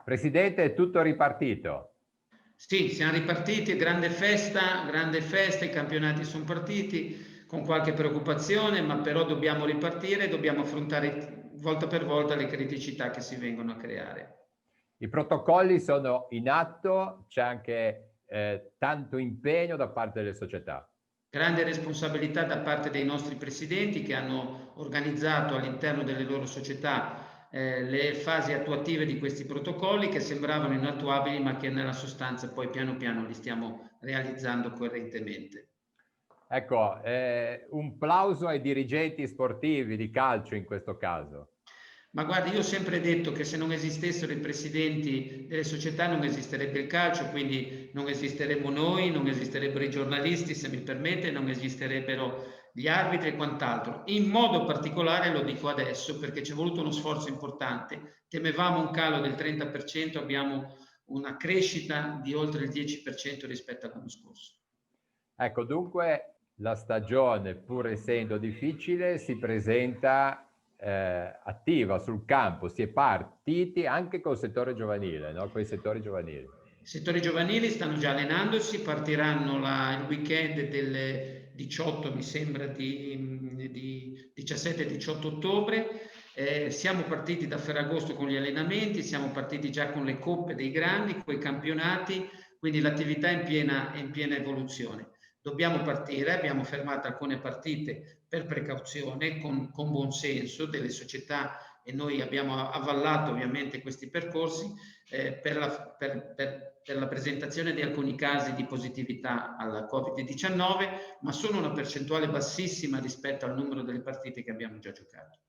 Presidente, è tutto ripartito? Sì, siamo ripartiti, grande festa, i campionati sono partiti con qualche preoccupazione, ma però dobbiamo ripartire e dobbiamo affrontare volta per volta le criticità che si vengono a creare. I protocolli sono in atto, c'è anche tanto impegno da parte delle società. Grande responsabilità da parte dei nostri presidenti che hanno organizzato all'interno delle loro società le fasi attuative di questi protocolli che sembravano inattuabili, ma che nella sostanza poi piano piano li stiamo realizzando coerentemente. Ecco, un plauso ai dirigenti sportivi di calcio in questo caso. Ma guardi, io ho sempre detto che se non esistessero i presidenti delle società non esisterebbe il calcio, quindi non esisteremmo noi, non esisterebbero i giornalisti, se mi permette, non esisterebbero gli arbitri e quant'altro. In modo particolare lo dico adesso perché ci è voluto uno sforzo importante. Temevamo un calo del 30%, abbiamo una crescita di oltre il 10% rispetto all'anno scorso. Ecco, dunque la stagione, pur essendo difficile, si presenta attiva sul campo, si è partiti anche col settore giovanile, no? Con i settori giovanili. I settori giovanili stanno già allenandosi, partiranno il weekend del 18, mi sembra, di 17-18 ottobre. Siamo partiti da Ferragosto con gli allenamenti, siamo partiti già con le coppe dei grandi, con i campionati, quindi l'attività è in piena evoluzione. Dobbiamo partire, abbiamo fermato alcune partite per precauzione, con buon senso delle società e noi abbiamo avvallato ovviamente questi percorsi per la presentazione di alcuni casi di positività alla Covid-19, ma sono una percentuale bassissima rispetto al numero delle partite che abbiamo già giocato.